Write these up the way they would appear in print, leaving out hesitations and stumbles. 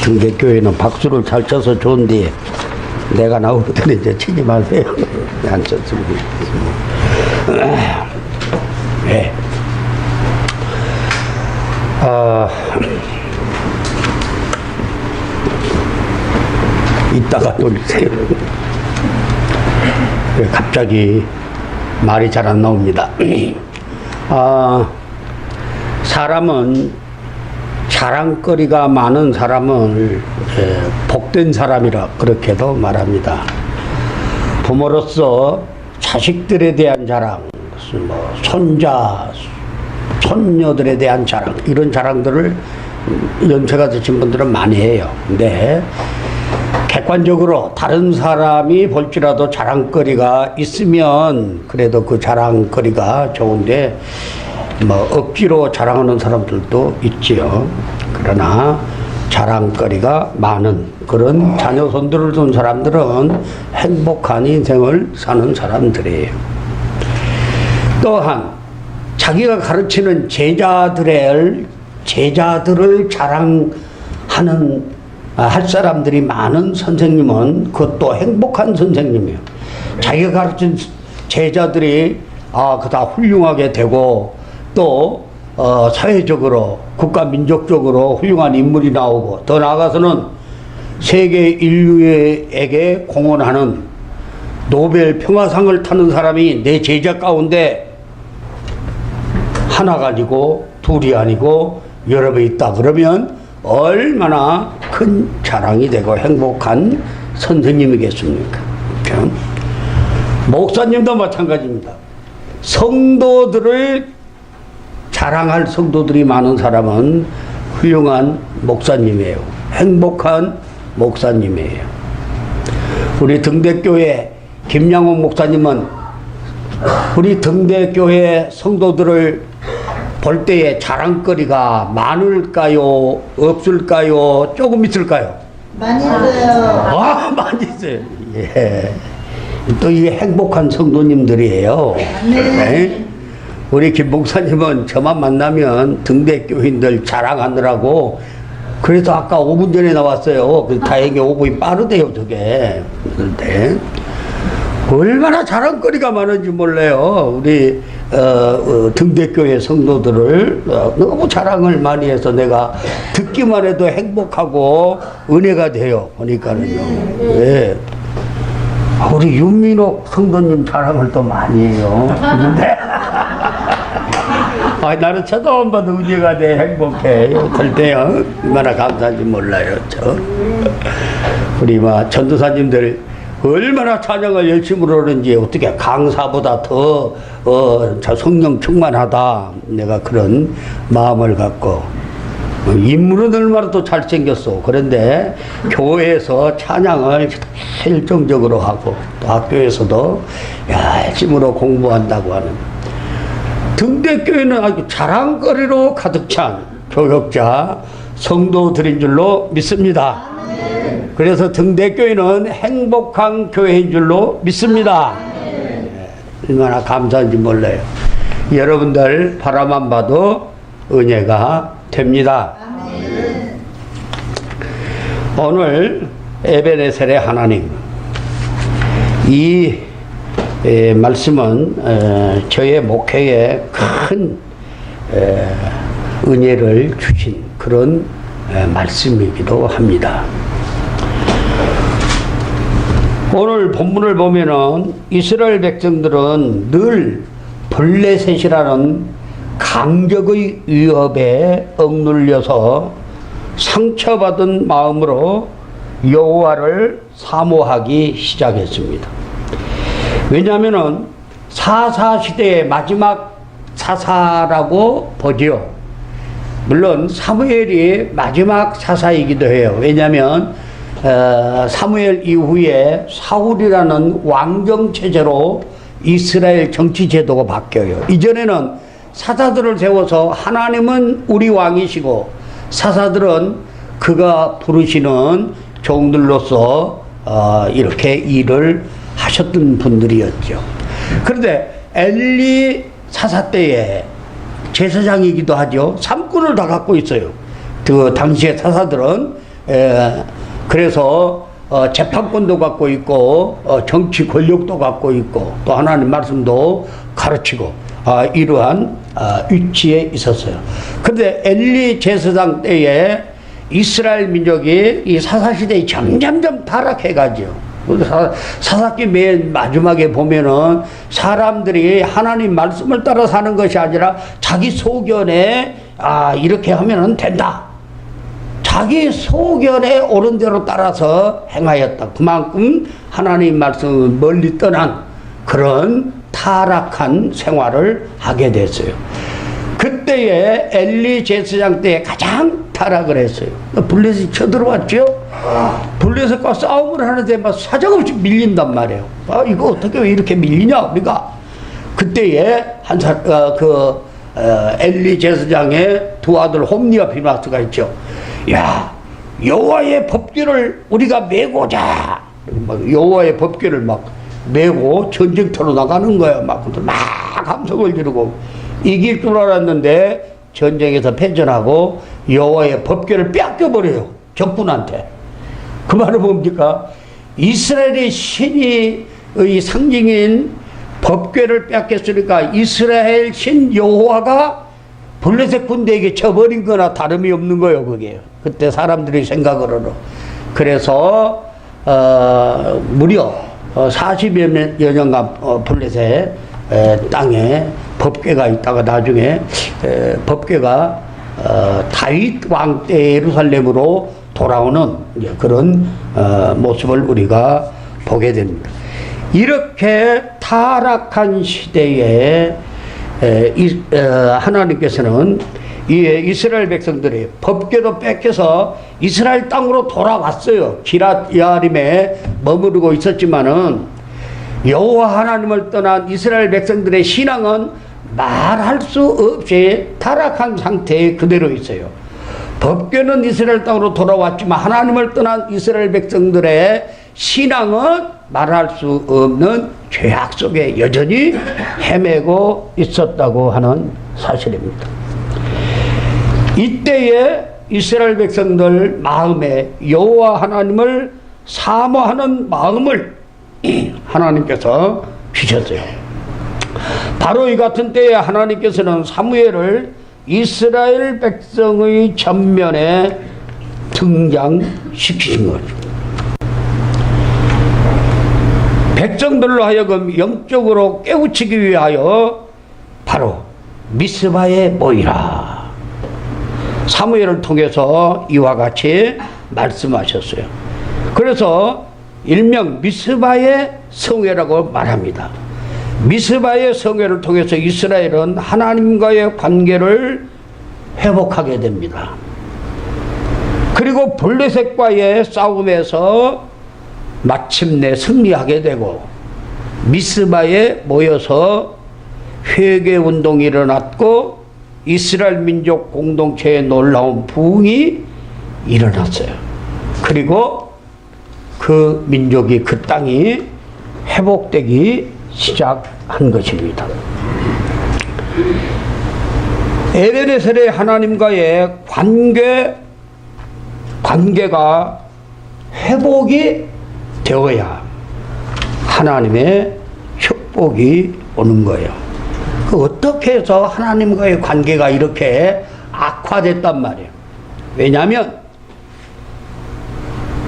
등대교회는 박수를 잘 쳐서 좋은데 내가 나오거든 이제 치지 마세요. 안 쳤으면 네. 이따가 돌리세요. 갑자기 말이 잘 안 나옵니다. 사람은 자랑거리가 많은 사람을 복된 사람이라 그렇게도 말합니다. 부모로서 자식들에 대한 자랑, 뭐 손자, 손녀들에 대한 자랑, 이런 자랑들을 연세가 드신 분들은 많이 해요. 근데 객관적으로 다른 사람이 볼지라도 자랑거리가 있으면 그래도 그 자랑거리가 좋은데 뭐 억지로 자랑하는 사람들도 있지요. 그러나 자랑거리가 많은 그런 자녀 손들을 둔 사람들은 행복한 인생을 사는 사람들이에요. 또한 자기가 가르치는 제자들을 자랑하는 할 사람들이 많은 선생님은 그것도 행복한 선생님이에요. 자기가 가르친 제자들이 그다 훌륭하게 되고 또 사회적으로 국가 민족적으로 훌륭한 인물이 나오고 더 나아가서는 세계 인류에게 공헌하는 노벨 평화상을 타는 사람이 내 제자 가운데 하나가 아니고 둘이 아니고 여러 명 있다 그러면 얼마나 큰 자랑이 되고 행복한 선생님이겠습니까? 목사님도 마찬가지입니다. 성도들을 자랑할 성도들이 많은 사람은 훌륭한 목사님이에요. 행복한 목사님이에요. 우리 등대교회 김양옥 목사님은 우리 등대교회 성도들을 볼 때에 자랑거리가 많을까요? 없을까요? 조금 있을까요? 많이 있어요. 많이 있어요. 예. 또 이게 행복한 성도님들이에요. 네. 우리 김 목사님은 저만 만나면 등대교인들 자랑하느라고 그래서 아까 5분 전에 나왔어요. 다행히 5분이 빠르대요, 저게. 그런데 얼마나 자랑거리가 많은지 몰라요. 우리 등대교회 성도들을 너무 자랑을 많이 해서 내가 듣기만 해도 행복하고 은혜가 돼요. 보니까는요. 네. 우리 윤민옥 성도님 자랑을 또 많이 해요. 근데 나는 처음 봐도 은혜가 돼 행복해. 그럴 때요 얼마나 감사한지 몰라요. 우리 전도사님들 얼마나 찬양을 열심히 하는지 어떻게 강사보다 더 성령 충만하다 내가 그런 마음을 갖고 인물은 얼마나 또 잘생겼어. 그런데 교회에서 찬양을 열정적으로 하고 또 학교에서도 열심으로 공부한다고 하는 등대교회는 아주 자랑거리로 가득 찬 교역자 성도들인 줄로 믿습니다. 그래서 등대교회는 행복한 교회인 줄로 믿습니다. 얼마나 감사한지 몰라요. 여러분들 바라만 봐도 은혜가 됩니다. 오늘 에베네셀의 하나님 이 말씀은 저의 목회에 큰 은혜를 주신 그런 말씀이기도 합니다. 오늘 본문을 보면은 이스라엘 백성들은 늘 블레셋이라는 강적의 위협에 억눌려서 상처받은 마음으로 여호와를 사모하기 시작했습니다. 왜냐하면은 사사시대의 마지막 사사라고 보지요. 물론 사무엘이 마지막 사사이기도 해요. 왜냐하면 사무엘 이후에 사울이라는 왕정체제로 이스라엘 정치제도가 바뀌어요. 이전에는 사사들을 세워서 하나님은 우리 왕이시고 사사들은 그가 부르시는 종들로서 이렇게 일을 하셨던 분들이었죠. 그런데 엘리 사사 때에 제사장이기도 하죠. 삼권을 다 갖고 있어요. 그 당시의 사사들은 그래서 재판권도 갖고 있고 정치 권력도 갖고 있고 또 하나님 말씀도 가르치고 이러한 위치에 있었어요. 그런데 엘리 제사장 때에 이스라엘 민족이 이 사사시대에 점점점 타락해가지고 사사기 맨 마지막에 보면은 사람들이 하나님 말씀을 따라 사는 것이 아니라 자기 소견에 이렇게 하면은 된다, 자기 소견에 옳은 대로 따라서 행하였다. 그만큼 하나님 말씀을 멀리 떠난 그런 타락한 생활을 하게 됐어요. 그때에 엘리 제사장 때에 가장 타락을 했어요. 블레셋이 쳐들어왔죠. 블레셋과 싸움을 하는데 막 사정없이 밀린단 말이에요. 이거 어떻게 왜 이렇게 밀리냐 우리가. 그때에 엘리 제사장의 두 아들 홈니와 비나스가 있죠. 야, 여호와의 법궤를 우리가 메고자. 여호와의 법궤를 막 메고 전쟁터로 나가는 거야. 막 함성을 지르고 이길 줄 알았는데 전쟁에서 패전하고 여호와의 법궤를 뺏겨버려요, 적군한테. 그 말은 뭡니까? 이스라엘의 신의 상징인 법궤를 뺏겼으니까 이스라엘 신 여호와가 블레셋 군대에게 쳐버린 거나 다름이 없는 거예요, 그게. 그때 사람들이 생각으로는. 그래서 무려 40여 년간 블레셋 땅에 법궤가 있다가 나중에 법궤가 다윗 왕 때 예루살렘으로 돌아오는 그런 모습을 우리가 보게 됩니다. 이렇게 타락한 시대에 하나님께서는 이스라엘 백성들이 법궤도 뺏겨서 이스라엘 땅으로 돌아왔어요. 기랏 여아림에 머무르고 있었지만은 여호와 하나님을 떠난 이스라엘 백성들의 신앙은 말할 수 없이 타락한 상태에 그대로 있어요. 법궤는 이스라엘 땅으로 돌아왔지만 하나님을 떠난 이스라엘 백성들의 신앙은 말할 수 없는 죄악 속에 여전히 헤매고 있었다고 하는 사실입니다. 이때에 이스라엘 백성들 마음에 여호와 하나님을 사모하는 마음을 하나님께서 주셨어요. 바로 이 같은 때에 하나님께서는 사무엘을 이스라엘 백성의 전면에 등장시키신 거죠. 백성들로 하여금 영적으로 깨우치기 위하여 바로 미스바에 모이라. 사무엘을 통해서 이와 같이 말씀하셨어요. 그래서 일명 미스바의 성회라고 말합니다. 미스바의 성회를 통해서 이스라엘은 하나님과의 관계를 회복하게 됩니다. 그리고 블레셋과의 싸움에서 마침내 승리하게 되고 미스바에 모여서 회개운동이 일어났고 이스라엘 민족 공동체의 놀라운 부흥이 일어났어요. 그리고 그 민족이, 그 땅이 회복되기 시작한 것입니다. 에베네셀의 하나님과의 관계가 회복이 되어야 하나님의 축복이 오는 거예요. 어떻게 해서 하나님과의 관계가 이렇게 악화됐단 말이에요. 왜냐하면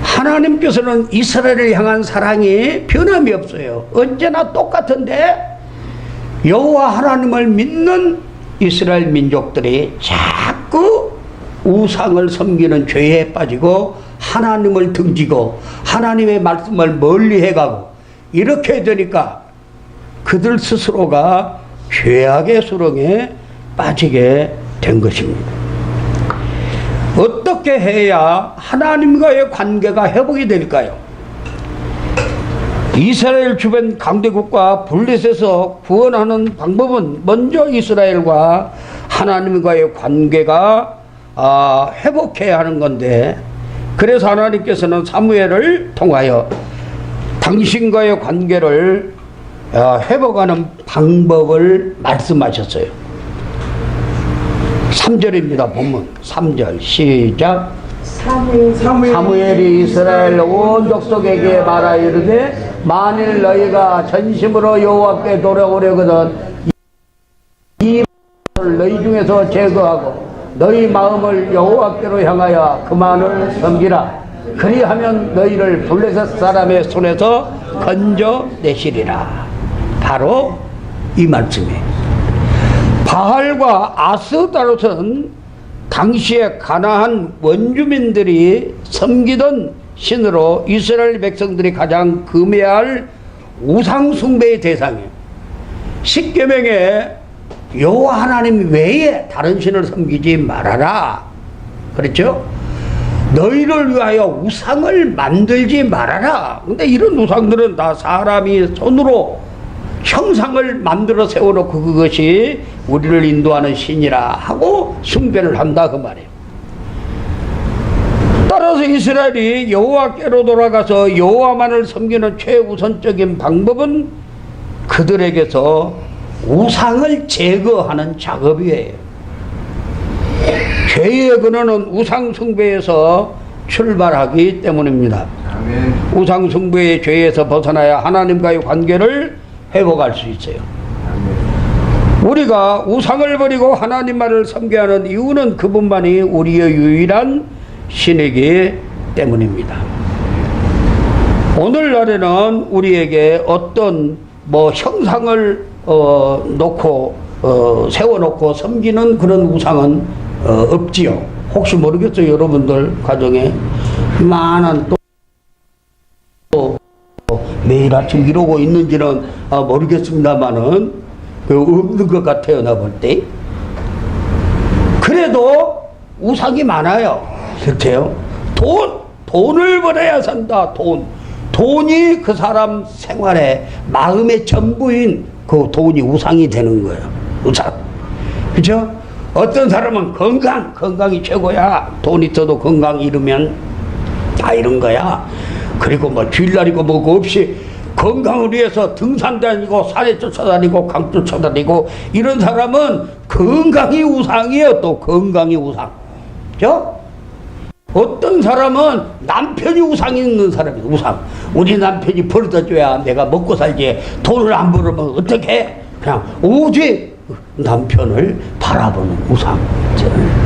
하나님께서는 이스라엘을 향한 사랑이 변함이 없어요. 언제나 똑같은데 여호와 하나님을 믿는 이스라엘 민족들이 자꾸 우상을 섬기는 죄에 빠지고 하나님을 등지고 하나님의 말씀을 멀리 해가고 이렇게 되니까 그들 스스로가 죄악의 수렁에 빠지게 된 것입니다. 어떻게 해야 하나님과의 관계가 회복이 될까요? 이스라엘 주변 강대국과 블레셋에서 구원하는 방법은 먼저 이스라엘과 하나님과의 관계가 회복해야 하는 건데, 그래서 하나님께서는 사무엘을 통하여 당신과의 관계를 회복하는 방법을 말씀하셨어요. 3절입니다. 본문 3절 시작. 사무엘이 이스라엘 온 족속에게 말하 이르되 만일 너희가 전심으로 여호와께 돌아오려거든 이 말을 너희 중에서 제거하고 너희 마음을 여호와께로 향하여 그만을 섬기라. 그리하면 너희를 블레셋 사람의 손에서 건져내시리라. 바로 이 말씀이에요. 바알과 아스다롯은 당시에 가나안 원주민들이 섬기던 신으로 이스라엘 백성들이 가장 금해야 할 우상 숭배의 대상이에요. 십계명에 여호와 하나님 외에 다른 신을 섬기지 말아라 그랬죠? 너희를 위하여 우상을 만들지 말아라. 근데 이런 우상들은 다 사람이 손으로 형상을 만들어 세워놓고 그것이 우리를 인도하는 신이라 하고 숭배를 한다 그 말이에요. 따라서 이스라엘이 여호와께로 돌아가서 여호와만을 섬기는 최우선적인 방법은 그들에게서 우상을 제거하는 작업이에요. 죄의 근원은 우상 숭배에서 출발하기 때문입니다. 아멘. 우상 숭배의 죄에서 벗어나야 하나님과의 관계를 회복할 수 있어요. 아멘. 우리가 우상을 버리고 하나님만을 섬겨야 하는 이유는 그분만이 우리의 유일한 신이기 때문입니다. 오늘날에는 우리에게 어떤 형상을 세워놓고 섬기는 그런 우상은 없지요. 혹시 모르겠어요. 여러분들 가정에 많은 또 매일 아침 이러고 있는지는 모르겠습니다만은 없는 것 같아요. 나 볼 때. 그래도 우상이 많아요. 실제요. 돈을 벌어야 산다. 돈이 그 사람 생활의 마음의 전부인 그 돈이 우상이 되는 거예요. 우상. 그죠? 어떤 사람은 건강이 최고야. 돈 있어도 건강 잃으면 다 이런 거야. 그리고 주일날이고 뭐고 없이 건강을 위해서 등산 다니고 산에 쫓아다니고 강 쫓아다니고 이런 사람은 건강이 우상이에요. 또 건강이 우상. 그죠? 어떤 사람은 남편이 우상이 있는 사람이에요. 우상. 우리 남편이 벌어줘야 내가 먹고 살지. 돈을 안 벌으면 어떻게? 그냥 오직 남편을 바라보는 우상.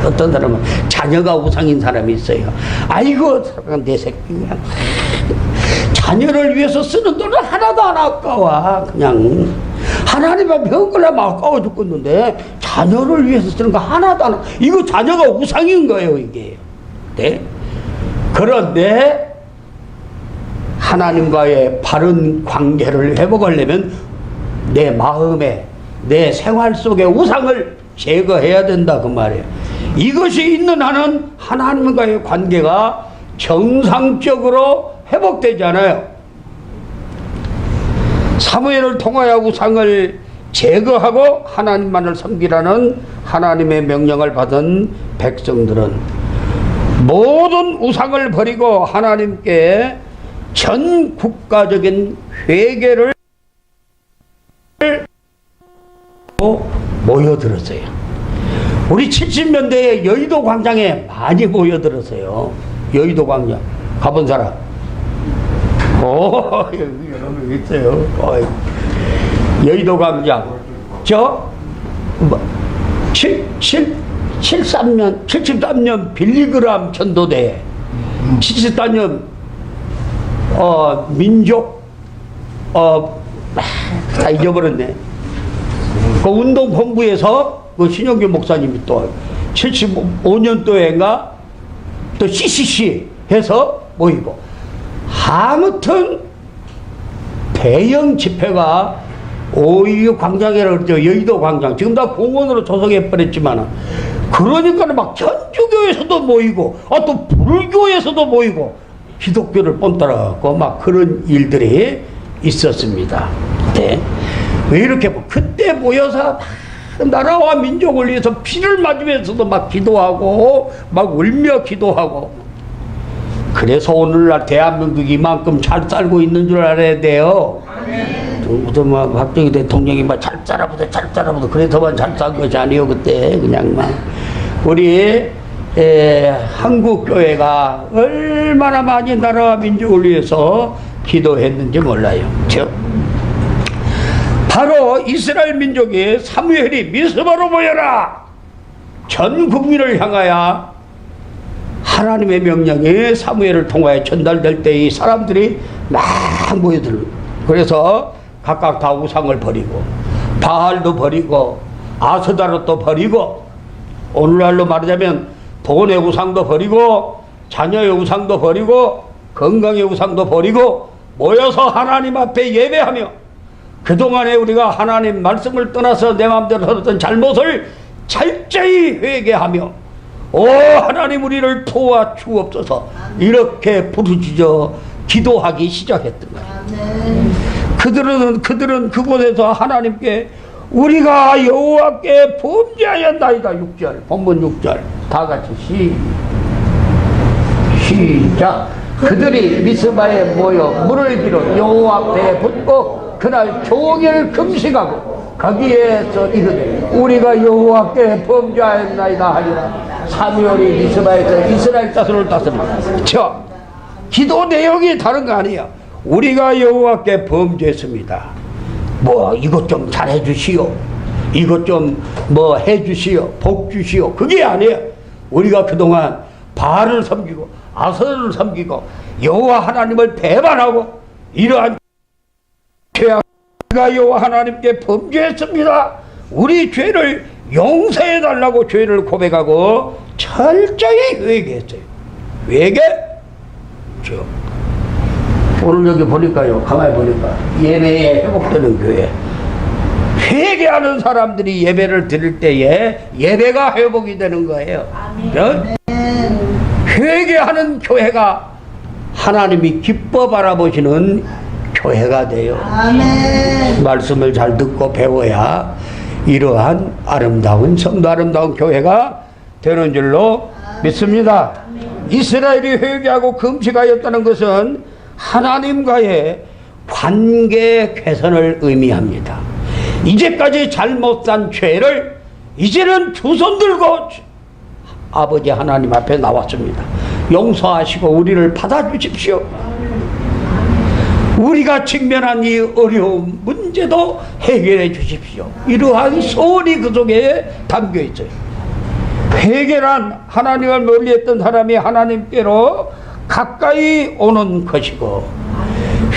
어떤 사람은 자녀가 우상인 사람이 있어요. 아이고 내 새끼가 자녀를 위해서 쓰는 돈은 하나도 안 아까워. 그냥 하나님 앞에 헛걸라면 아까워 죽겠는데 자녀를 위해서 쓰는 거 하나도 안 아까워. 이거 자녀가 우상인 거예요. 이게. 네? 그런데 하나님과의 바른 관계를 회복하려면 내 마음에 내 생활 속의 우상을 제거해야 된다 그 말이에요. 이것이 있는 한은 하나님과의 관계가 정상적으로 회복되잖아요. 사무엘을 통하여 우상을 제거하고 하나님만을 섬기라는 하나님의 명령을 받은 백성들은 모든 우상을 버리고 하나님께 전 국가적인 회개를 모여들었어요. 우리 70년대에 여의도 광장에 많이 모여들었어요. 여의도 광장 가본 사람? 여러분 있어요. 여의도 광장 73년 빌리그람 전도대 74년 민족 다 잊어버렸네. 그 운동본부에서 그 신영규 목사님이 또 75년도인가 또 CCC 해서 모이고 아무튼 대형 집회가 오유 광장이라고 그러죠. 여의도 광장. 지금 다 공원으로 조성해 버렸지만 그러니까 막 천주교에서도 모이고 또 불교에서도 모이고 기독교를 뽐따라갖고 막 그런 일들이 있었습니다. 네. 왜 이렇게 그때 모여서 나라와 민족을 위해서 피를 맞으면서도 막 기도하고 막 울며 기도하고 그래서 오늘날 대한민국이 이만큼 잘 살고 있는 줄 알아야 돼요. 정부도 막 박정희 대통령이 막 잘 살아보다 그래서만 잘 산 것이 아니요. 그때 그냥 막 우리 한국 교회가 얼마나 많이 나라와 민족을 위해서 기도했는지 몰라요. 바로 이스라엘 민족이 사무엘이 미스바로 모여라! 전 국민을 향하여 하나님의 명령이 사무엘을 통하여 전달될 때 이 사람들이 막 모여들고, 그래서 각각 다 우상을 버리고 바알도 버리고 아스다롯도 버리고, 오늘날로 말하자면 돈의 우상도 버리고 자녀의 우상도 버리고 건강의 우상도 버리고 모여서 하나님 앞에 예배하며, 그동안에 우리가 하나님 말씀을 떠나서 내 마음대로 살았던 잘못을 철저히 회개하며, 오 하나님 우리를 도와 주옵소서, 이렇게 부르짖어 기도하기 시작했던 거예요. 그들은 그곳에서 하나님께 우리가 여호와께 범죄하였나이다. 6절 본문 6절 다 같이 시작. 그들이 미스바에 모여 물을 빌어 여호와 앞에 붓고 그날 종일 금식하고 거기에서 이르되 우리가 여호와께 범죄하였나이다 하리라. 사무엘이 미스바에서 이스라엘 자손을 다스립니다. 기도 내용이 다른 거 아니에요. 우리가 여호와께 범죄했습니다. 뭐 이것 좀 잘해 주시오, 이것 좀 뭐 해 주시오, 복 주시오, 그게 아니에요. 우리가 그동안 바알을 섬기고 아스라를 섬기고 여호와 하나님을 배반하고 이러한 죄악, 우리가 여호와 하나님께 범죄했습니다. 우리 죄를 용서해 달라고 죄를 고백하고 철저히 회개했어요. 회개? 오늘 여기 보니까요, 가만히 보니까 예배에 회복되는 교회, 회개하는 사람들이 예배를 드릴 때에 예배가 회복이 되는 거예요. 회개하는 교회가 하나님이 기뻐 바라보시는 교회가 돼요. 아멘. 말씀을 잘 듣고 배워야 이러한 아름다운 성도 아름다운 교회가 되는 줄로 믿습니다. 이스라엘이 회개하고 금식하였다는 것은 하나님과의 관계 개선을 의미합니다. 이제까지 잘못 산 죄를 이제는 두 손 들고 아버지 하나님 앞에 나왔습니다. 용서하시고 우리를 받아주십시오. 우리가 직면한 이 어려운 문제도 해결해 주십시오. 이러한 소원이 그 속에 담겨 있어요. 회개란 하나님을 멀리했던 사람이 하나님께로 가까이 오는 것이고,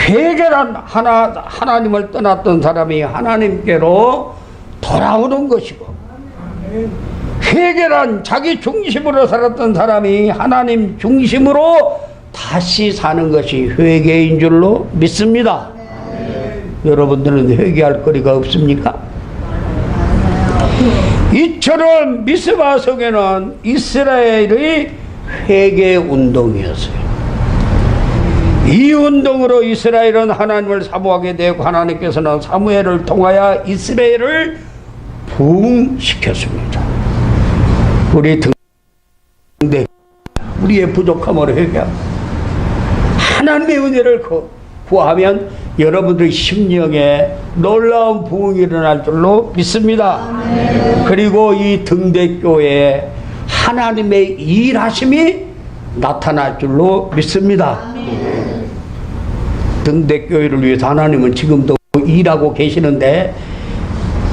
회개란 하나님을 떠났던 사람이 하나님께로 돌아오는 것이고, 회개란 자기 중심으로 살았던 사람이 하나님 중심으로 다시 사는 것이 회개인 줄로 믿습니다. 여러분들은 회개할 거리가 없습니까? 이처럼 미스바 성에는 이스라엘의 회개 운동이었어요. 이 운동으로 이스라엘은 하나님을 사모하게 되고 하나님께서는 사무엘을 통하여 이스라엘을 부흥시켰습니다. 우리 등대 우리의 부족함으로 회개합니다. 하나님의 은혜를 구하면 여러분들의 심령에 놀라운 부흥이 일어날 줄로 믿습니다. 그리고 이 등대교회에 하나님의 일하심이 나타날 줄로 믿습니다. 등대교회를 위해서 하나님은 지금도 일하고 계시는데,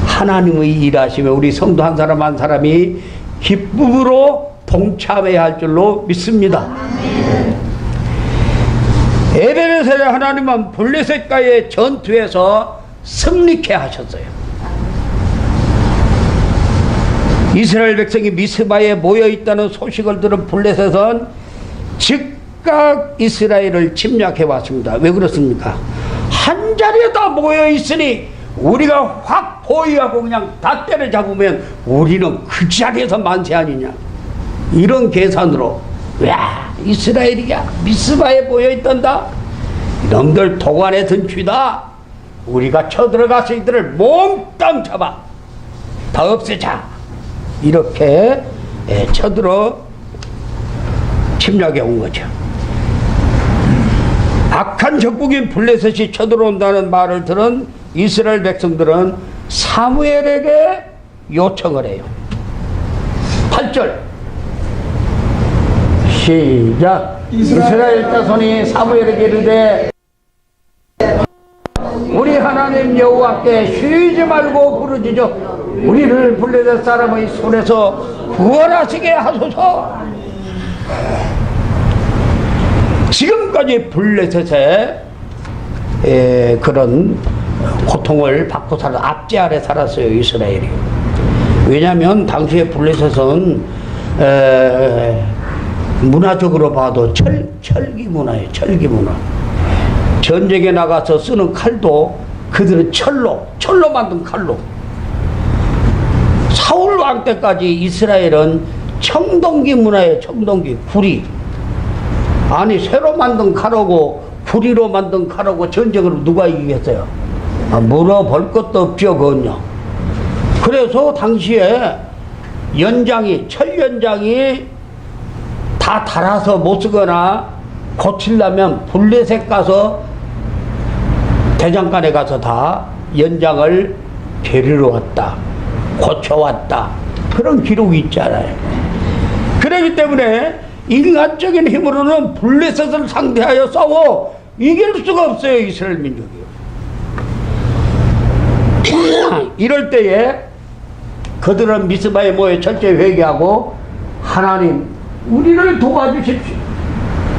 하나님의 일하심에 우리 성도 한 사람 한 사람이 기쁨으로 동참해야 할 줄로 믿습니다. 에베네셀의 하나님은 블레셋과의 전투에서 승리케 하셨어요. 이스라엘 백성이 미스바에 모여있다는 소식을 들은 블레셋은 즉각 이스라엘을 침략해 왔습니다. 왜 그렇습니까? 한 자리에 다 모여있으니 우리가 확 포위하고 그냥 다 때려잡으면 우리는 그 자리에서 만세 아니냐, 이런 계산으로, 야 이스라엘이야 미스바에 모여있단다, 이놈들 도관에 든 쥐다, 우리가 쳐들어가서 이들을 몽땅 잡아 다 없애자, 이렇게 쳐들어 침략해 온 거죠. 악한 적국인 블레셋이 쳐들어온다는 말을 들은 이스라엘 백성들은 사무엘에게 요청을 해요. 8절 시작. 이스라엘 자손이 사무엘에게 이르되 우리 하나님 여호와께 쉬지 말고 부르짖어 우리를 블레셋 사람의 손에서 구원하시게 하소서. 지금까지 블레셋의 그런 고통을 받고 압제 아래 살았어요, 이스라엘이. 왜냐하면 당시에 블레셋은 문화적으로 봐도 철기 문화예요. 철기 문화. 전쟁에 나가서 쓰는 칼도 그들은 철로 만든 칼로. 사울 왕 때까지 이스라엘은 청동기 문화예요. 청동기, 구리. 아니 새로 만든 칼하고 구리로 만든 칼하고 전쟁으로 누가 이기겠어요? 물어볼 것도 없죠, 그건요. 그래서 당시에 철연장이 다 닳아서 못 쓰거나 고치려면 블레셋 가서 대장간에 가서 다 연장을 데리러 왔다, 고쳐왔다, 그런 기록이 있잖아요. 그렇기 때문에 인간적인 힘으로는 블레셋을 상대하여 싸워 이길 수가 없어요, 이스라엘 민족이. 이럴 때에 그들은 미스바에 모여 철저히 회개하고 하나님 우리를 도와주십시오,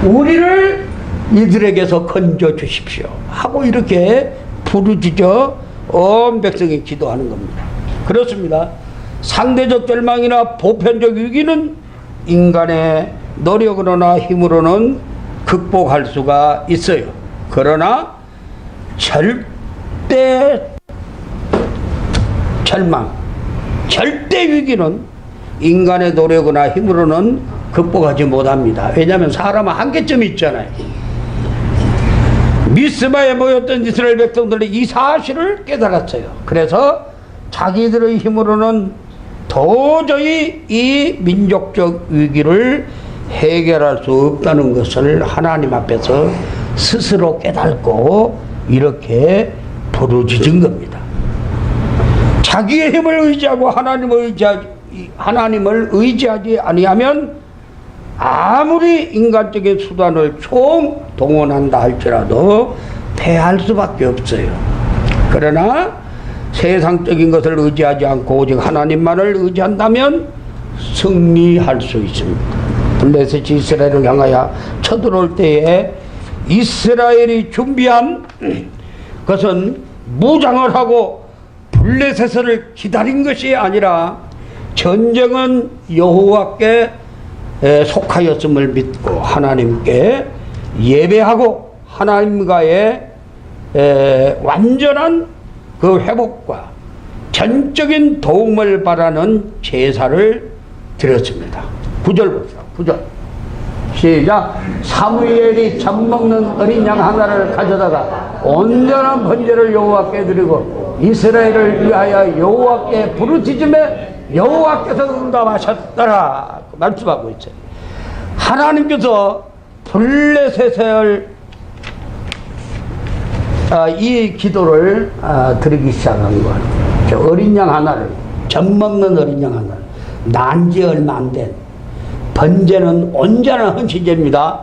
우리를 이들에게서 건져주십시오 하고 이렇게 부르짖어 온 백성이 기도하는 겁니다. 그렇습니다. 상대적 절망이나 보편적 위기는 인간의 노력으로나 힘으로는 극복할 수가 있어요. 그러나 절대 절망, 절대 위기는 인간의 노력이나 힘으로는 극복하지 못합니다. 왜냐하면 사람은 한계점이 있잖아요. 미스바에 모였던 이스라엘 백성들이 이 사실을 깨달았어요. 그래서 자기들의 힘으로는 도저히 이 민족적 위기를 해결할 수 없다는 것을 하나님 앞에서 스스로 깨닫고 이렇게 부르짖은 겁니다. 자기의 힘을 의지하고 하나님을 의지하지 아니하면 아무리 인간적인 수단을 동원한다 할지라도 패할 수밖에 없어요. 그러나 세상적인 것을 의지하지 않고 오직 하나님만을 의지한다면 승리할 수 있습니다. 블레셋이 이스라엘을 향하여 쳐들어올 때에 이스라엘이 준비한 것은 무장을 하고 블레셋을 기다린 것이 아니라 전쟁은 여호와께 속하였음을 믿고 하나님께 예배하고 하나님과의 완전한 그 회복과 전적인 도움을 바라는 제사를 드렸습니다. 9절 봅시다. 9절 시작. 사무엘이 젖먹는 어린 양 하나를 가져다가 온전한 번제를 여호와께 드리고 이스라엘을 위하여 여호와께 부르짖음에 여호와께서 응답하셨더라 말씀하고 있어요. 하나님께서 블레셋을 이 기도를 드리기 시작한 거예요. 어린 양 하나를, 젖먹는 어린 양 하나를, 난지 얼마 안 된, 번제는 온전한 헌신제입니다.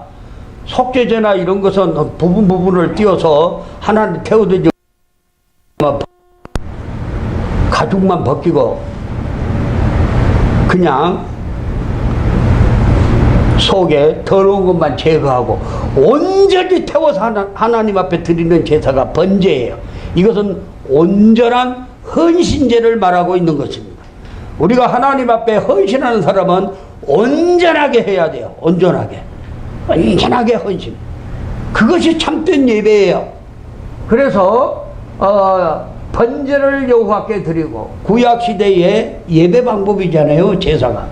속죄제나 이런 것은 부분을 띄워서 하나님 태워드리지 가죽만 벗기고 그냥 속에 더러운 것만 제거하고 온전히 태워서 하나님 앞에 드리는 제사가 번제예요. 이것은 온전한 헌신제를 말하고 있는 것입니다. 우리가 하나님 앞에 헌신하는 사람은 온전하게 해야 돼요. 온전하게 헌신. 그것이 참된 예배예요. 그래서 번제를 여호와께 드리고, 구약시대의 예배 방법이잖아요, 제사가.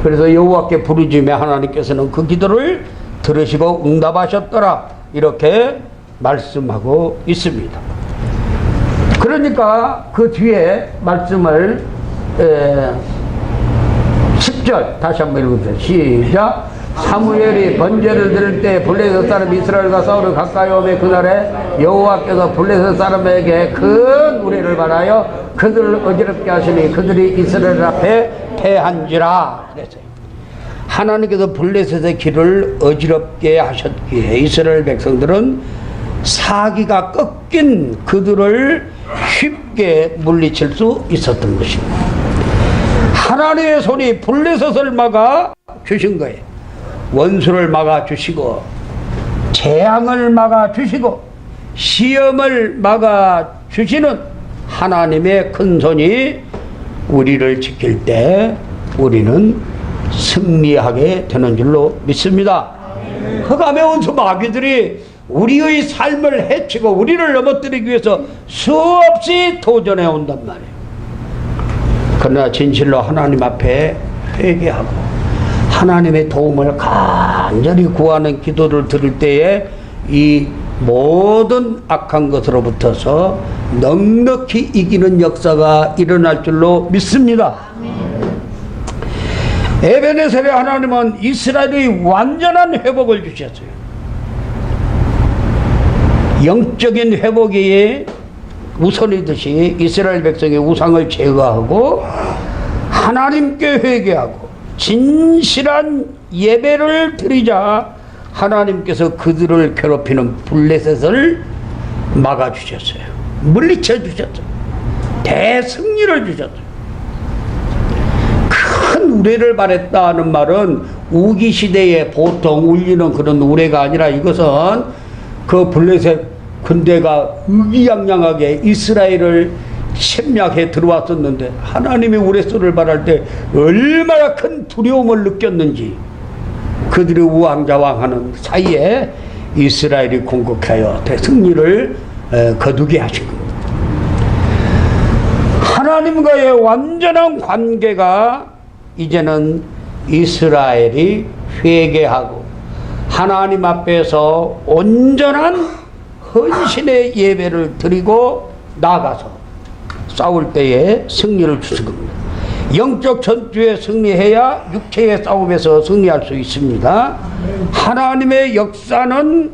그래서 여호와께 부르짖으며 하나님께서는 그 기도를 들으시고 응답하셨더라 이렇게 말씀하고 있습니다. 그러니까 그 뒤에 말씀을 10절 다시 한번 읽어보세요. 시작. 사무엘이 번제를 드릴 때 블레셋 사람 이스라엘과 싸우러 가까이 오매 그날에 여호와께서 블레셋 사람에게 큰 우레를 발하여 그들을 어지럽게 하시니 그들이 이스라엘 앞에 패한지라 그랬어요. 하나님께서 블레셋의 길을 어지럽게 하셨기에 이스라엘 백성들은 사기가 꺾인 그들을 쉽게 물리칠 수 있었던 것입니다. 하나님의 손이 블레셋을 막아 주신 거예요. 원수를 막아 주시고 재앙을 막아 주시고 시험을 막아 주시는 하나님의 큰 손이 우리를 지킬 때 우리는 승리하게 되는 줄로 믿습니다. 흑암의 원수 마귀들이 우리의 삶을 해치고 우리를 넘어뜨리기 위해서 수없이 도전해 온단 말이에요. 그러나 진실로 하나님 앞에 회개하고 하나님의 도움을 간절히 구하는 기도를 들을 때에 이 모든 악한 것으로부터서 넉넉히 이기는 역사가 일어날 줄로 믿습니다. 에베네셀의 하나님은 이스라엘의 완전한 회복을 주셨어요. 영적인 회복이 우선이듯이 이스라엘 백성의 우상을 제거하고 하나님께 회개하고 진실한 예배를 드리자 하나님께서 그들을 괴롭히는 블레셋을 막아주셨어요. 물리쳐 주셨어요. 대승리를 주셨어요. 큰 우레를 바랬다는 말은 우기 시대에 보통 울리는 그런 우레가 아니라 이것은 그 블레셋 군대가 의기양양하게 이스라엘을 침략해 들어왔었는데 하나님의 우레소리를 바랄 때 얼마나 큰 두려움을 느꼈는지 그들이 우왕좌왕하는 사이에 이스라엘이 공격하여 대승리를 거두게 하신 겁니다. 하나님과의 완전한 관계가 이제는 이스라엘이 회개하고 하나님 앞에서 온전한 헌신의 예배를 드리고 나아가서 싸울 때에 승리를 주신 겁니다. 영적 전투에 승리해야 육체의 싸움에서 승리할 수 있습니다. 하나님의 역사는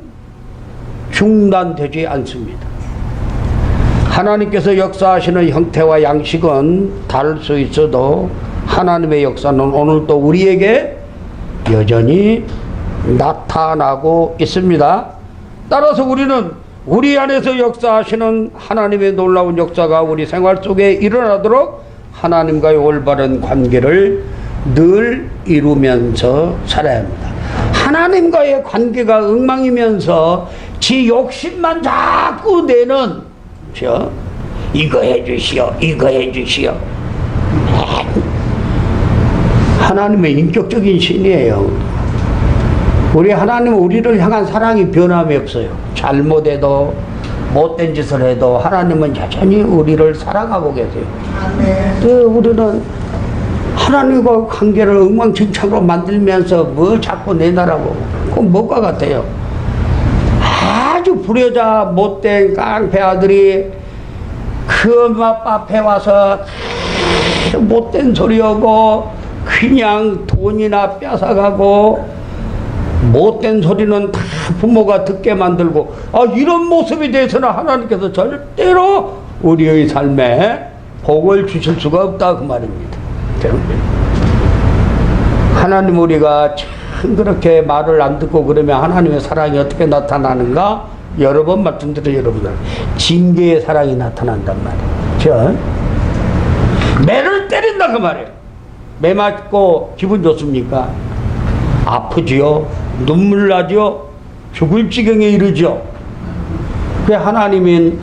중단되지 않습니다. 하나님께서 역사하시는 형태와 양식은 다를 수 있어도 하나님의 역사는 오늘도 우리에게 여전히 나타나고 있습니다. 따라서 우리는 우리 안에서 역사하시는 하나님의 놀라운 역사가 우리 생활 속에 일어나도록 하나님과의 올바른 관계를 늘 이루면서 살아야 합니다. 하나님과의 관계가 엉망이면서 지 욕심만 자꾸 내는 이거 해주시오 이거 해주시오. 하나님의 인격적인 신이에요. 우리 하나님은 우리를 향한 사랑이 변함이 없어요. 잘못해도 못된 짓을 해도 하나님은 여전히 우리를 사랑하고 계세요. 우리는 하나님과 관계를 엉망진창으로 만들면서 뭐 자꾸 내놔라고 그건 뭐가 같아요. 아주 불효자 못된 깡패 아들이 그 엄마 앞에 와서 못된 소리하고 그냥 돈이나 뺏어가고 못된 소리는 다 부모가 듣게 만들고 이런 모습에 대해서는 하나님께서 절대로 우리의 삶에 복을 주실 수가 없다 그 말입니다. 하나님 우리가 참 그렇게 말을 안 듣고 그러면 하나님의 사랑이 어떻게 나타나는가 여러 번 말씀드려요. 여러분들 징계의 사랑이 나타난단 말이에요. 매를 때린다 그 말이에요. 매 맞고 기분 좋습니까? 아프지요. 눈물 나죠. 죽을 지경에 이르죠. 그 하나님인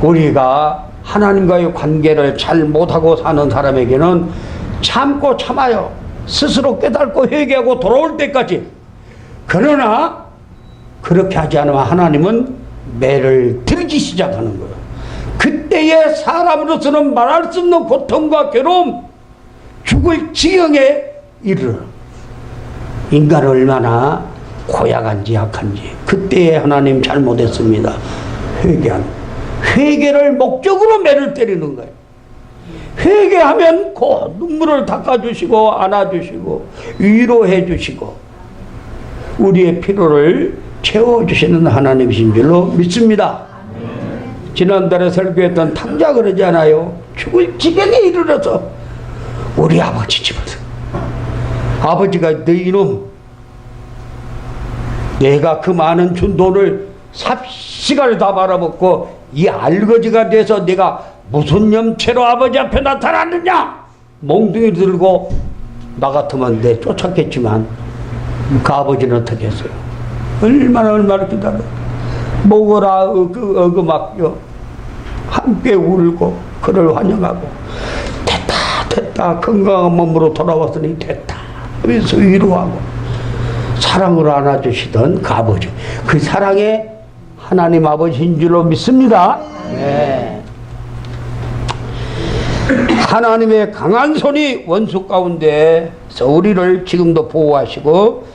우리가 하나님과의 관계를 잘 못하고 사는 사람에게는 참고 참아요. 스스로 깨닫고 회개하고 돌아올 때까지. 그러나 그렇게 하지 않으면 하나님은 매를 들기 시작하는 거예요. 그때에 사람으로서는 말할 수 없는 고통과 괴로움, 죽을 지경에 이르러 인간은 얼마나 고약한지 약한지 그때에 하나님 잘못했습니다. 회개를 목적으로 매를 때리는 거예요. 회개하면 곧 눈물을 닦아주시고 안아주시고 위로해 주시고 우리의 필요를 채워주시는 하나님이신 줄로 믿습니다. 지난달에 설교했던 탕자 그러지 않아요? 죽을 지경에 이르러서 우리 아버지 집에서 아버지가 너 이놈, 내가 그 많은 준 돈을 삽시간에 다 말아먹고 이 알거지가 돼서 내가 무슨 염체로 아버지 앞에 나타났느냐? 몽둥이 들고 나 같으면 내 쫓았겠지만 그 아버지는 어떻게 했어요? 얼마나 기다려. 먹어라 어그막여 함께 울고 그를 환영하고 됐다 건강한 몸으로 돌아왔으니 됐다 하면서 위로하고 사랑으로 안아주시던 그 아버지, 그 사랑의 하나님 아버지인 줄로 믿습니다. 네. 하나님의 강한 손이 원수 가운데서 우리를 지금도 보호하시고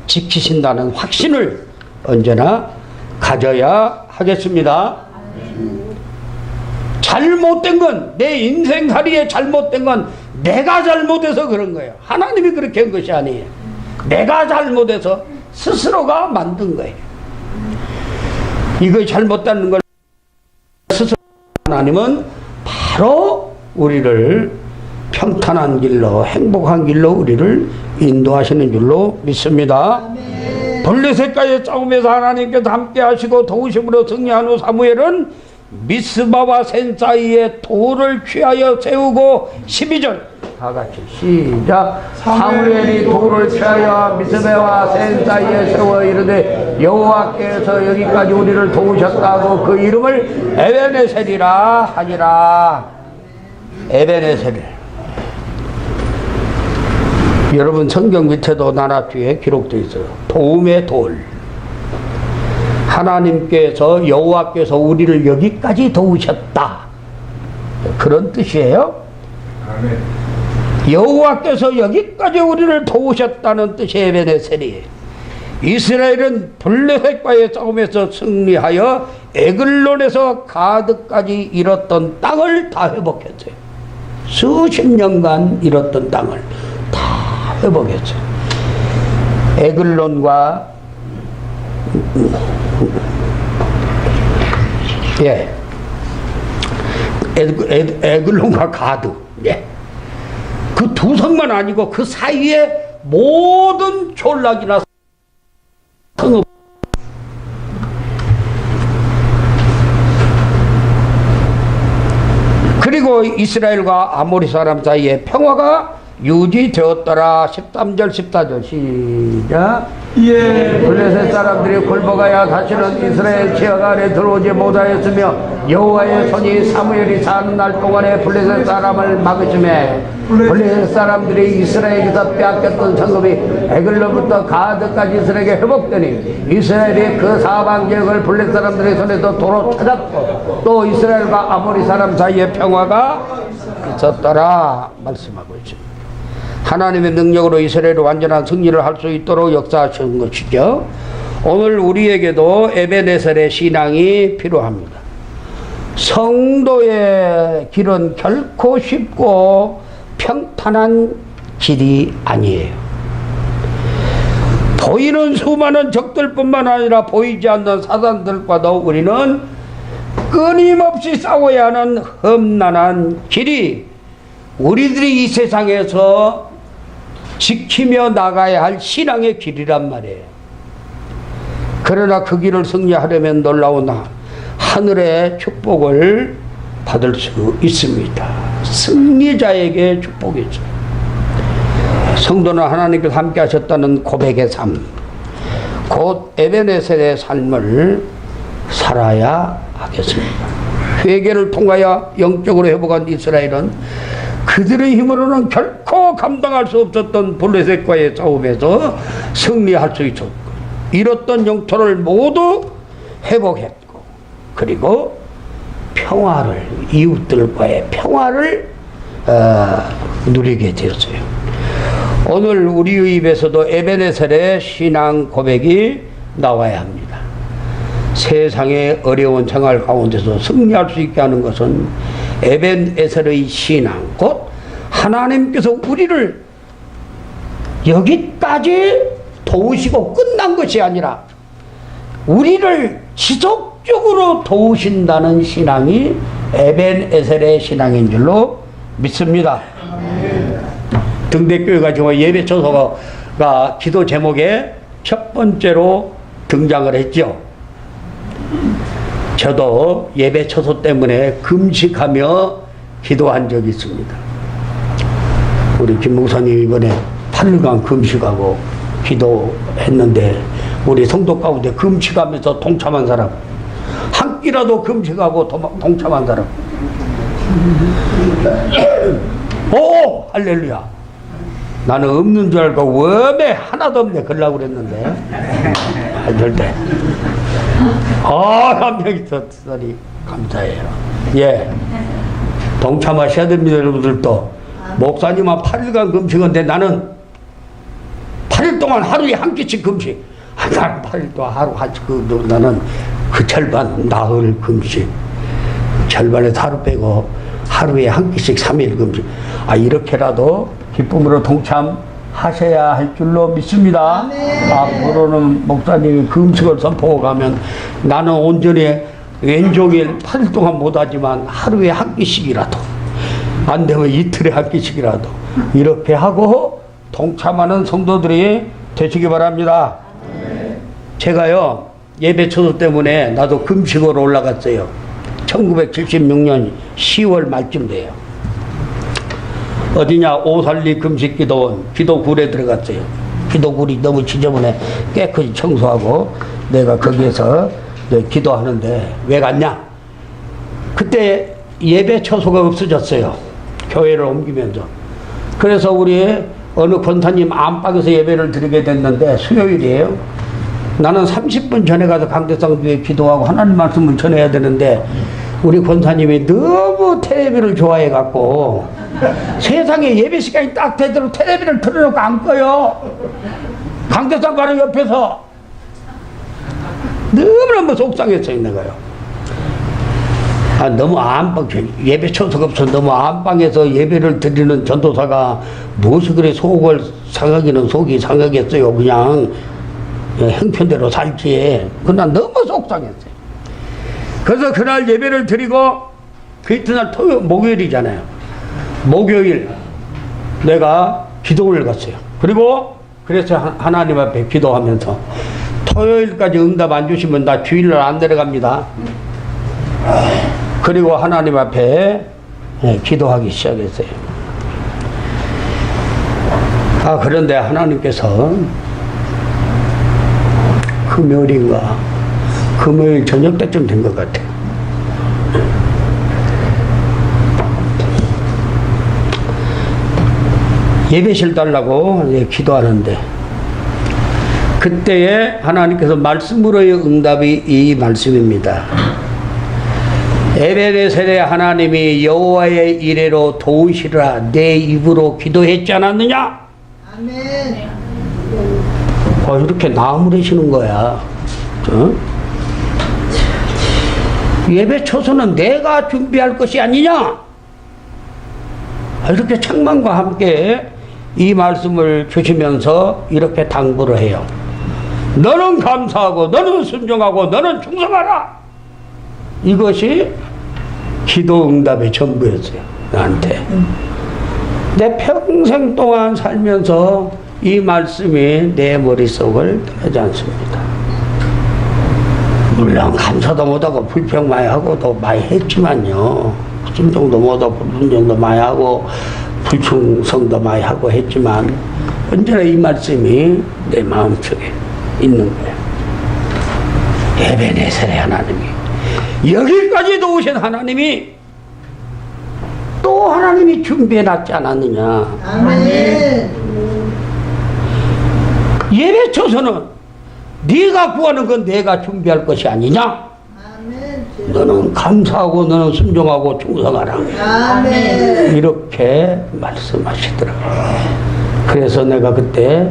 지키신다는 확신을 언제나 가져야 하겠습니다. 잘못된 건, 내 인생살이에 잘못된 건 내가 잘못해서 그런 거예요. 하나님이 그렇게 한 것이 아니에요. 내가 잘못해서 스스로가 만든 거예요. 이거 잘못되는 걸 스스로 하나님은 바로 우리를 평탄한 길로, 행복한 길로 우리를 인도하시는 줄로 믿습니다. 블레셋과의 싸움에서 하나님께서 함께 하시고 도우심으로 승리한 후 사무엘은 미스바와 센 사이에 돌을 취하여 세우고 12절 다 같이 시작. 사무엘이 돌을 취하여 미스바와 센 사이에 세워 이르되 여호와께서 여기까지 우리를 도우셨다고 그 이름을 에베네셀이라 하니라. 에베네셀. 여러분 성경 밑에도 나라 뒤에 기록되어 있어요. 도움의 돌. 하나님께서 여호와께서 우리를 여기까지 도우셨다, 그런 뜻이에요. 여호와께서 여기까지 우리를 도우셨다는 뜻의 에베네셀이에요. 이스라엘은 블레셋과의 싸움에서 승리하여 에글론에서 가드까지 잃었던 땅을 다 회복했어요. 수십 년간 잃었던 땅을 다 회복했어요. 에글론과 예, 에글론과 가드, 예, 그 두 성만 아니고 그 사이에 모든 졸락이나 성읍, 그리고 이스라엘과 아모리 사람 사이에 평화가 유지되었더라. 13절 14절 시작. 예. 블레셋 사람들이 굴복하여 다시는 이스라엘 지역 안에 들어오지 못하였으며 여호와의 손이 사무엘이 사는 날 동안에 블레셋 사람을 막으심에 블레셋 사람들이 이스라엘에서 빼앗겼던 성읍이 에글론부터 가드까지 이스라엘에게 회복되니 이스라엘이 그 사방 지역을 블레셋 사람들의 손에서 도로 찾았고 또 이스라엘과 아모리 사람 사이에 평화가 있었더라 말씀하고 있습니다. 하나님의 능력으로 이스라엘이 완전한 승리를 할 수 있도록 역사하시는 것이죠. 오늘 우리에게도 에베네셀의 신앙이 필요합니다. 성도의 길은 결코 쉽고 평탄한 길이 아니에요. 보이는 수많은 적들뿐만 아니라 보이지 않는 사단들과도 우리는 끊임없이 싸워야 하는 험난한 길이 우리들이 이 세상에서 지키며 나가야 할 신앙의 길이란 말이에요. 그러나 그 길을 승리하려면 놀라운 하늘의 축복을 받을 수 있습니다. 승리자에게 축복이죠. 성도는 하나님께서 함께 하셨다는 고백의 삶, 곧 에베네셀의 삶을 살아야 하겠습니다. 회개를 통하여 영적으로 회복한 이스라엘은 그들의 힘으로는 결코 감당할 수 없었던 블레셋과의 싸움에서 승리할 수 있었고 잃었던 영토를 모두 회복했고 그리고 평화를, 이웃들과의 평화를 누리게 되었어요. 오늘 우리의 입에서도 에베네셀의 신앙 고백이 나와야 합니다. 세상의 어려운 생활 가운데서 승리할 수 있게 하는 것은 에베네셀의 신앙, 곧 하나님께서 우리를 여기까지 도우시고 끝난 것이 아니라 우리를 지속적으로 도우신다는 신앙이 에베네셀의 신앙인 줄로 믿습니다. 등대교회가 지금 예배처소가 기도 제목에 첫 번째로 등장을 했죠. 저도 예배처소 때문에 금식하며 기도한 적이 있습니다. 우리 김 목사님 이번에 8일간 금식하고 기도했는데 우리 성도 가운데 금식하면서 동참한 사람, 한 끼라도 금식하고 동참한 사람. 오, 할렐루야. 나는 없는 줄 알고 왜 하나도 없네 그러려고 그랬는데 절대. 한 명 있었으니 감사해요. 예, 동참하셔야 됩니다. 여러분들도. 목사님은 8일간 금식인데 나는 8일 동안 하루에 한 끼씩 금식. 나는 8일 동안 하루 한 끼씩. 나는 그 절반 나흘 금식, 절반에서 하루 빼고 하루에 한 끼씩 3일 금식. 이렇게라도 기쁨으로 동참하셔야 할 줄로 믿습니다. 앞으로는 목사님이 금식을 선포하고 가면 나는 온전히 왼종일 8일 동안 못하지만 하루에 한 끼씩이라도, 안 되면 이틀에 한 끼씩이라도 이렇게 하고 동참하는 성도들이 되시기 바랍니다. 제가요, 예배처소 때문에 나도 금식으로 올라갔어요. 1976년 10월 말쯤 돼요. 어디냐, 오살리 금식기도원 기도굴에 들어갔어요. 기도굴이 너무 지저분해. 깨끗이 청소하고 내가 거기에서 기도하는데 왜 갔냐? 그때 예배처소가 없어졌어요. 교회를 옮기면서. 그래서 우리 어느 권사님 안방에서 예배를 드리게 됐는데 수요일이에요. 나는 30분 전에 가서 강대상 뒤에 기도하고 하나님 말씀을 전해야 되는데 우리 권사님이 너무 텔레비를 좋아해 갖고 세상에 예배 시간이 딱 되도록 텔레비를 틀어놓고 안 꺼요. 강대상 바로 옆에서. 너무너무 속상했어요 내가요. 너무 안방, 예배 처소가 없어. 너무 안방에서 예배를 드리는 전도사가 무엇이 그래 속을 상하기는 속이 상하겠어요. 그냥 형편대로 살지. 그날 너무 속상했어요. 그래서 그날 예배를 드리고 그 이튿날 목요일이잖아요. 목요일 내가 기도를 갔어요. 그리고 그래서 하나님 앞에 기도하면서 토요일까지 응답 안 주시면 나 주일날 안 내려갑니다. 그리고 하나님 앞에 기도하기 시작했어요. 그런데 하나님께서 금요일 저녁 때쯤 된 것 같아요. 예배실 달라고 기도하는데 그때에 하나님께서 말씀으로의 응답이 이 말씀입니다. 에베네셀의 하나님이 여호와의 이레로 도우시라 내 입으로 기도했지 않았느냐? 아멘. 이렇게 나무래시는 거야. 예배 초소는 내가 준비할 것이 아니냐? 이렇게 책망과 함께 이 말씀을 주시면서 이렇게 당부를 해요. 너는 감사하고 너는 순종하고 너는 충성하라. 이것이 기도 응답의 전부였어요. 나한테. 내 평생 동안 살면서 이 말씀이 내 머릿속을 떠나지 않습니다. 물론 감사도 못하고 불평 많이 하고 또 많이 했지만요. 순종도 못하고 불순종도 많이 하고 불충성도 많이 하고 했지만 언제나 이 말씀이 내 마음속에 있는 거예요. 에베네셀의 하나님이 여기까지도 오신 하나님이 또 하나님이 준비해놨지 않았느냐. 아멘. 예배처소는 네가 구하는 건 내가 준비할 것이 아니냐. 아멘. 너는 감사하고 너는 순종하고 충성하라. 아멘. 이렇게 말씀하시더라고요. 그래서 내가 그때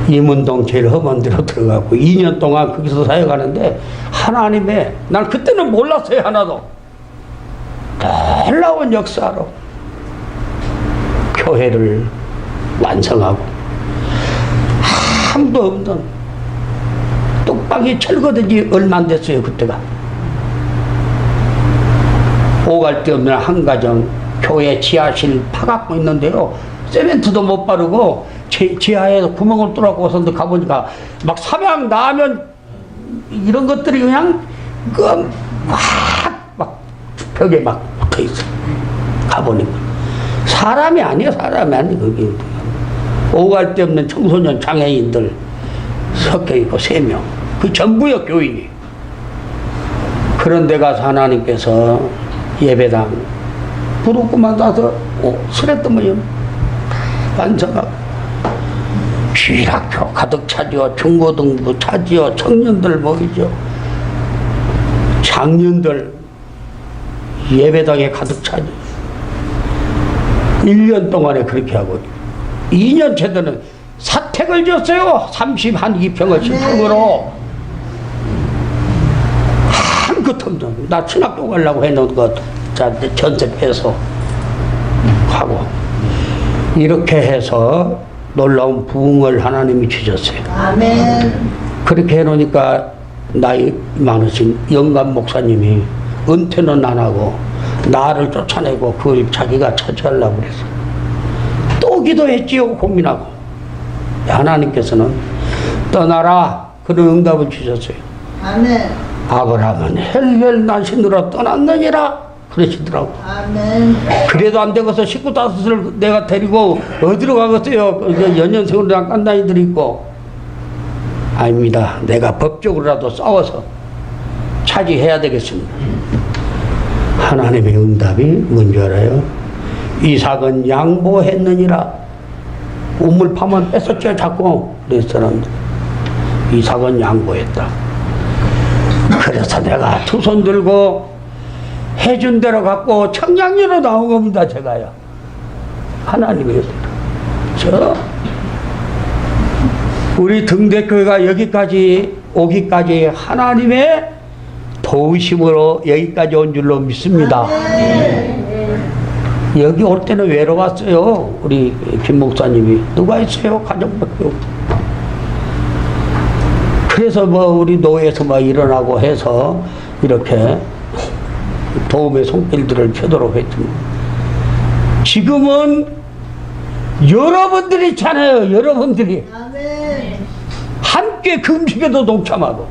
임운동 제일 험한 데로 들어가고 2년 동안 거기서 사역하는데 하나님의, 난 그때는 몰랐어요. 하나도. 놀라운 역사로 교회를 완성하고 아무도 없는 뚝방이 철거된 지 얼마 안 됐어요. 그때가 오갈 데 없는 한 가정 교회 지하실 파갖고 있는데요, 세멘트도 못 바르고 지하에 구멍을 뚫어갖고서 가보니까 막 삼양 라면 이런 것들이 그냥 막 벽에 막 붙어있어. 가보니까 사람이 아니야. 사람이 아니야. 거기 오갈 데 없는 청소년 장애인들 섞여있고 3명 그 전부요 교인이. 그런 데 가서 하나님께서 예배당 부르고만 가서 스레뜨머요 완성하고 주일학교 가득 차지요. 중고등부 차지요. 청년들 모이죠. 장년들 예배당에 가득 차지요. 1년 동안에 그렇게 하고 2년 채도는 사택을 줬어요. 32평을 신축으로 한 끗 없는. 나 신학교 가려고 해놓은 것 전세 빼서 하고 이렇게 해서 놀라운 부흥을 하나님이 주셨어요. 아멘. 그렇게 해놓으니까 나이 많으신 영감 목사님이 은퇴는 안 하고 나를 쫓아내고 그걸 자기가 차지하려고 그랬어. 또 기도했지요. 고민하고 하나님께서는 떠나라 그런 응답을 주셨어요. 아멘. 아브라함은 헬헬 난신으로 떠났느니라 그러시더라고. 아멘. 그래도 안 되고서 19,5을 내가 데리고 어디로 가겠어요? 연년생으로 깐 나이들이 있고. 아닙니다. 내가 법적으로라도 싸워서 차지해야 되겠습니다. 하나님의 응답이 뭔지 알아요? 이삭은 양보했느니라. 우물 파면 뺏었죠 자꾸. 그랬더니 이삭은 양보했다. 그래서 내가 두 손 들고 해준 대로 갖고 청량리로 나온 겁니다. 제가요. 하나님의 저 우리 등대교회가 여기까지 오기까지 하나님의 도우심으로 여기까지 온 줄로 믿습니다. 여기 올 때는 외로웠어요. 우리 김 목사님이. 누가 있어요? 가족밖에 없고. 그래서 우리 노예에서 일어나고 해서 이렇게 도움의 손길들을 펴도록 했습니다. 지금은 여러분들이 있잖아요. 여러분들이 아멘. 함께 금식에도 동참하고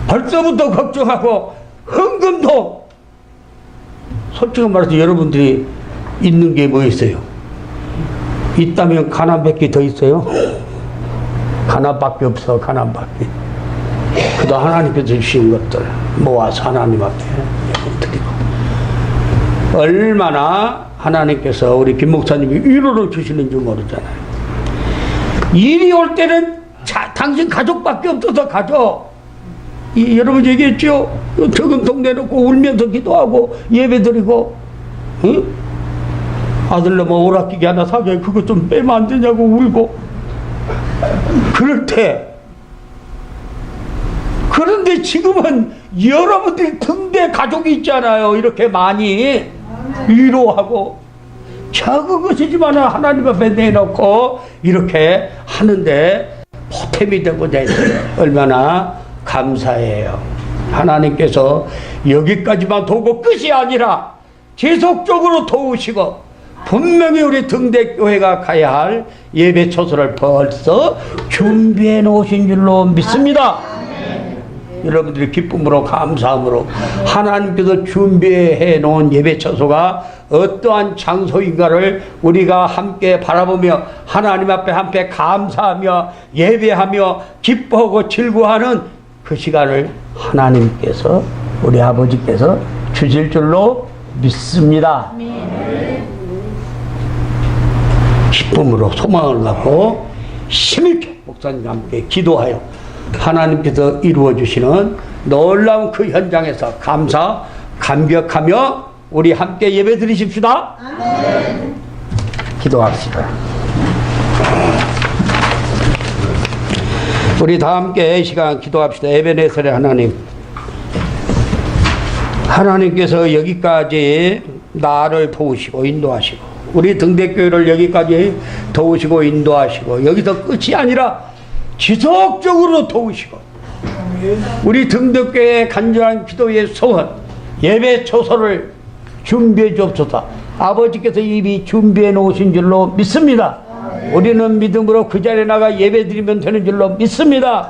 벌써부터 걱정하고 헌금도 솔직히 말해서 여러분들이 있는 게 뭐 있어요? 있다면 가난밖에 더 있어요? 가난밖에 없어. 가난밖에. 그도 하나님께서 주신 것들 모아서 하나님 앞에 드리고 얼마나 하나님께서 우리 김 목사님이 위로를 주시는 줄 모르잖아요. 일이 올 때는 당신 가족밖에 없어서 가족. 여러분 얘기했죠? 저금통 내놓고 울면서 기도하고 예배드리고 응? 아들로 오락기기 하나 사게 그거 좀 빼면 안 되냐고 울고 그럴 때. 그런데 지금은 여러분들이 등대 가족이 있잖아요. 이렇게 많이 위로하고 작은 것이지만 하나님 앞에 내놓고 이렇게 하는데 보탬이 되고자 했어요. 얼마나 감사해요. 하나님께서 여기까지만 도고 끝이 아니라 지속적으로 도우시고 분명히 우리 등대교회가 가야 할 예배 처소를 벌써 준비해 놓으신 줄로 믿습니다. 여러분들이 기쁨으로 감사함으로 하나님께서 준비해 놓은 예배 처소가 어떠한 장소인가를 우리가 함께 바라보며 하나님 앞에 함께 감사하며 예배하며 기뻐하고 즐거워하는 그 시간을 하나님께서 우리 아버지께서 주실 줄로 믿습니다. 기쁨으로 소망을 갖고 힘있게 목사님과 함께 기도하여 하나님께서 이루어 주시는 놀라운 그 현장에서 감격하며 우리 함께 예배 드리십시다. 아멘. 기도합시다. 우리 다 함께 이 시간 기도합시다. 에베네셀의 하나님, 하나님께서 여기까지 나를 도우시고 인도하시고 우리 등대교회를 여기까지 도우시고 인도하시고 여기서 끝이 아니라 지속적으로 도우시고 우리 등대교회의 간절한 기도의 소원 예배 처소를 준비해 주옵소서. 아버지께서 이미 준비해 놓으신 줄로 믿습니다. 우리는 믿음으로 그 자리에 나가 예배 드리면 되는 줄로 믿습니다.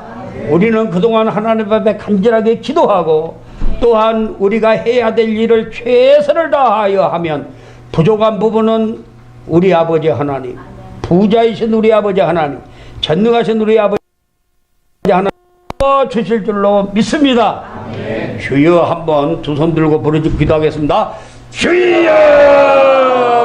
우리는 그동안 하나님 앞에 간절하게 기도하고 또한 우리가 해야 될 일을 최선을 다하여 하면 부족한 부분은 우리 아버지 하나님, 부자이신 우리 아버지 하나님, 전능하신 우리 아버지 하나님 주실 줄로 믿습니다. 주여 한번 두 손 들고 부르짖고 기도하겠습니다. 주여!